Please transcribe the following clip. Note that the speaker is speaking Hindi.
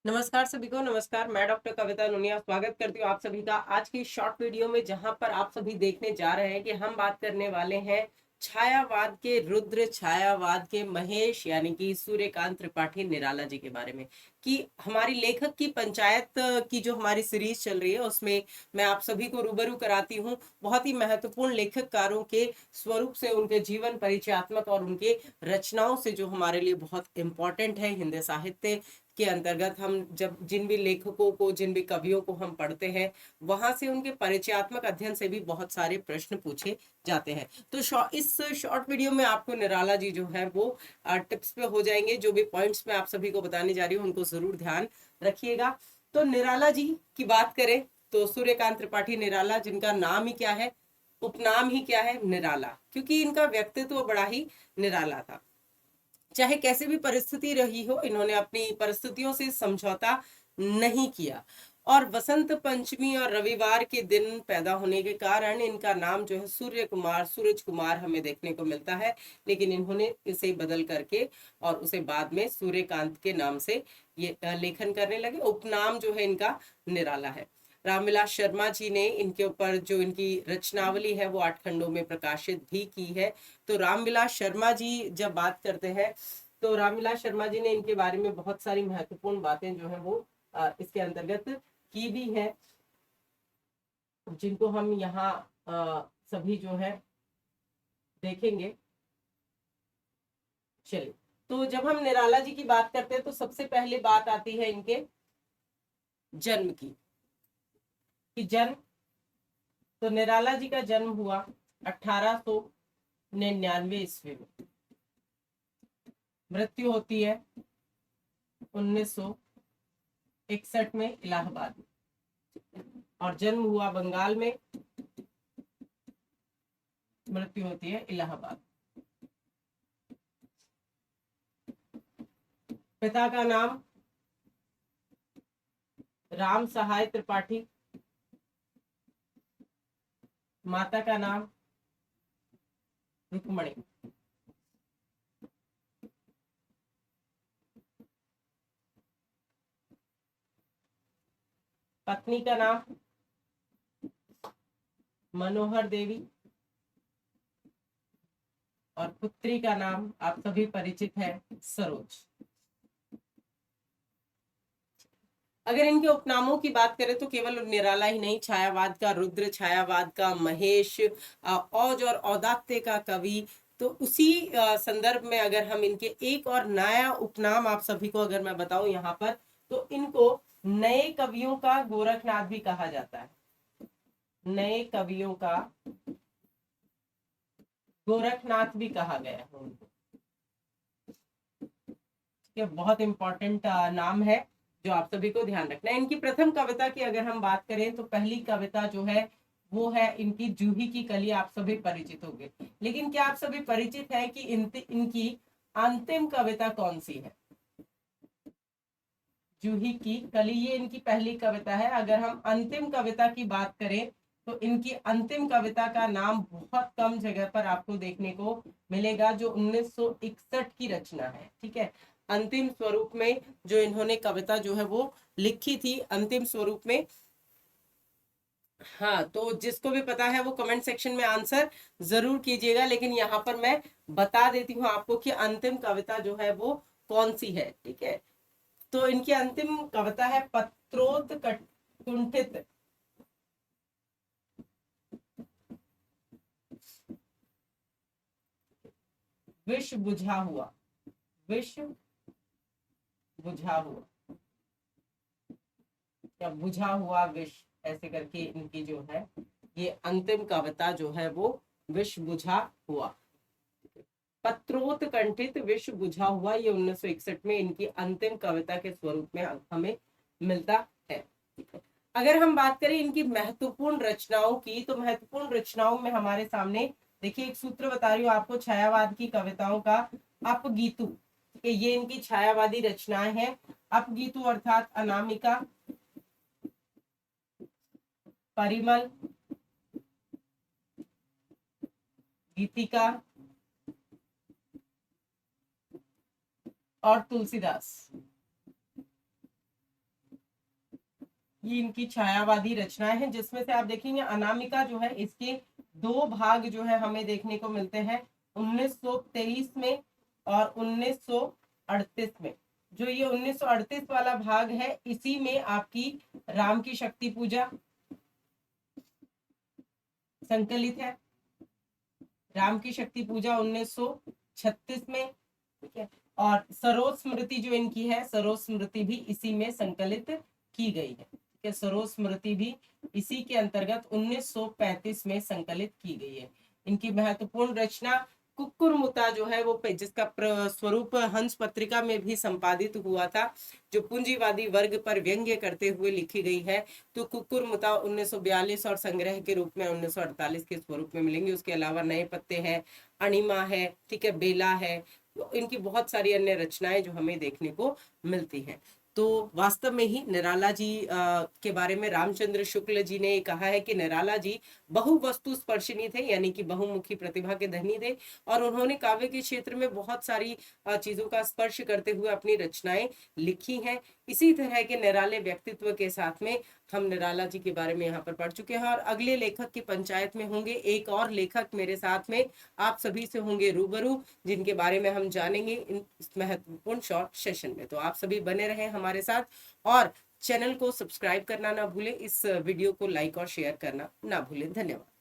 नमस्कार सभी को। नमस्कार, मैं डॉक्टर कविता नुनिया स्वागत करती हूँ आप सभी का आज की शॉर्ट वीडियो में, जहां पर आप सभी देखने जा रहे हैं कि हम बात करने वाले हैं छायावाद के रुद्र, छायावाद के महेश यानी कि सूर्यकांत त्रिपाठी निराला जी के बारे में। कि हमारी लेखक की पंचायत की जो हमारी सीरीज चल रही है उसमें मैं आप सभी को रूबरू कराती हूँ बहुत ही महत्वपूर्ण लेखककारों के स्वरूप से, उनके जीवन परिचयात्मक और उनके रचनाओं से, जो हमारे लिए बहुत इंपॉर्टेंट है हिंदी साहित्य के अंतर्गत। हम जब जिन भी लेखकों को, जिन भी कवियों को हम पढ़ते हैं, वहां से उनके परिचयात्मक अध्ययन से भी बहुत सारे प्रश्न पूछे जाते हैं। तो इस शॉर्ट वीडियो में आपको निराला जी जो है वो टिप्स पे हो जाएंगे। जो भी पॉइंट्स मैं आप सभी को बताने जा रही हूँ उनको जरूर ध्यान रखिएगा। तो निराला जी की बात करें तो सूर्यकांत त्रिपाठी निराला, जिनका नाम ही क्या है, उपनाम ही क्या है, निराला, क्योंकि इनका व्यक्तित्व बड़ा ही निराला था। चाहे कैसे भी परिस्थिति रही हो, इन्होंने अपनी परिस्थितियों से समझौता नहीं किया। और वसंत पंचमी और रविवार के दिन पैदा होने के कारण इनका नाम जो है सूर्य कुमार, सूरज कुमार हमें देखने को मिलता है। लेकिन इन्होंने इसे बदल करके और उसे बाद में सूर्यकांत के नाम से ये लेखन करने लगे। उपनाम जो है इनका निराला है। रामविलास शर्मा जी ने इनके ऊपर जो इनकी रचनावली है वो 8 खंडों में प्रकाशित भी की है। तो रामविलास शर्मा जी जब बात करते हैं तो रामविलास शर्मा जी ने इनके बारे में बहुत सारी महत्वपूर्ण बातें जो है वो इसके अंतर्गत की भी है, जिनको हम यहाँ सभी जो है देखेंगे। चलिए, तो जब हम निराला जी की बात करते हैं तो सबसे पहले बात आती है इनके जन्म की। कि जन्म, तो निराला जी का जन्म हुआ 1899 ईस्वी में। मृत्यु होती है 1961 में इलाहाबाद में। और जन्म हुआ बंगाल में, मृत्यु होती है इलाहाबाद। पिता का नाम राम सहाय त्रिपाठी, माता का नाम रुक्मणी। पत्नी का नाम मनोहर देवी और पुत्री का नाम आप सभी परिचित है, सरोज। अगर इनके उपनामों की बात करें तो केवल निराला ही नहीं, छायावाद का रुद्र, छायावाद का महेश, औज और औदात्य का कवि। तो उसी संदर्भ में अगर हम इनके एक और नया उपनाम आप सभी को अगर मैं बताऊं यहाँ पर, तो इनको नए कवियों का गोरखनाथ भी कहा जाता है। नए कवियों का गोरखनाथ भी कहा गया है उनको। ये बहुत इंपॉर्टेंट नाम है जो आप सभी को ध्यान रखना है। इनकी प्रथम कविता की अगर हम बात करें तो पहली कविता जो है वो है इनकी जूही की कली। आप सभी परिचित होंगे, लेकिन क्या आप सभी परिचित है कि इनकी अंतिम कविता कौन सी है? जूही की कली, ये इनकी पहली कविता है। अगर हम अंतिम कविता की बात करें तो इनकी अंतिम कविता का नाम बहुत कम जगह पर आपको देखने को मिलेगा, जो 1961 की रचना है। ठीक है, अंतिम स्वरूप में जो इन्होंने कविता जो है वो लिखी थी अंतिम स्वरूप में। हाँ, तो जिसको भी पता है वो कमेंट सेक्शन में आंसर जरूर कीजिएगा, लेकिन यहाँ पर मैं बता देती हूँ आपको कि अंतिम कविता जो है वो कौन सी है। ठीक है, तो इनकी अंतिम कविता है पत्रोत कुंठित। विष बुझा हुआ, विष बुझा हुआ या बुझा हुआ विष, ऐसे करके इनकी जो है ये अंतिम कविता जो है वो विष बुझा हुआ, पत्रोत कंठित विष बुझा हुआ, ये 1961 में इनकी अंतिम कविता के स्वरूप में हमें मिलता है। अगर हम बात करें इनकी महत्वपूर्ण रचनाओं की, तो महत्वपूर्ण रचनाओं में हमारे सामने देखिए एक सूत्र बता रही हूँ आपको छायावाद की कविताओं का। अपगीतु, ये इनकी छायावादी रचनाएं हैं। अपगीतु अर्थात अनामिका, परिमल, गीतिका और तुलसीदास। ये इनकी छायावादी रचनाएं हैं, जिसमें से आप देखेंगे अनामिका जो है इसके 2 भाग जो है हमें देखने को मिलते हैं 1923 में और 1938 में। जो ये 1938 वाला भाग है, इसी में आपकी राम की शक्ति पूजा संकलित है। राम की शक्ति पूजा 1936 में, ठीक है। और सरोज स्मृति जो इनकी है, सरोज स्मृति भी इसी में संकलित की गई है, ठीक है। सरोज स्मृति भी इसी के अंतर्गत 1935 में संकलित की गई है। इनकी महत्वपूर्ण रचना कुक्कुरमुता जो है वो जिसका स्वरूप हंस पत्रिका में भी संपादित हुआ था, जो पूंजीवादी वर्ग पर व्यंग्य करते हुए लिखी गई है। तो कुक्कुरमुता 1942 और संग्रह के रूप में 1948 के स्वरूप में मिलेंगे। उसके अलावा नए पत्ते हैं, अणिमा है, ठीक है, बेला है, तो इनकी बहुत सारी अन्य रचनाएं जो हमें देखने को मिलती हैं। तो वास्तव में ही निराला जी के बारे में रामचंद्र शुक्ल जी ने कहा है कि निराला जी बहुवस्तु स्पर्शिनी थे, यानी कि बहुमुखी प्रतिभा के धनी थे, और उन्होंने काव्य के क्षेत्र में बहुत सारी चीजों का स्पर्श करते हुए अपनी रचनाएं लिखी हैं। इसी तरह के निराले व्यक्तित्व के साथ में हम निराला जी के बारे में यहाँ पर पढ़ चुके हैं, और अगले लेखक की पंचायत में होंगे एक और लेखक मेरे साथ में आप सभी से होंगे रूबरू, जिनके बारे में हम जानेंगे इस महत्वपूर्ण शॉर्ट सेशन में। तो आप सभी बने रहें हमारे साथ, और चैनल को सब्सक्राइब करना ना भूलें, इस वीडियो को लाइक और शेयर करना ना भूलें। धन्यवाद।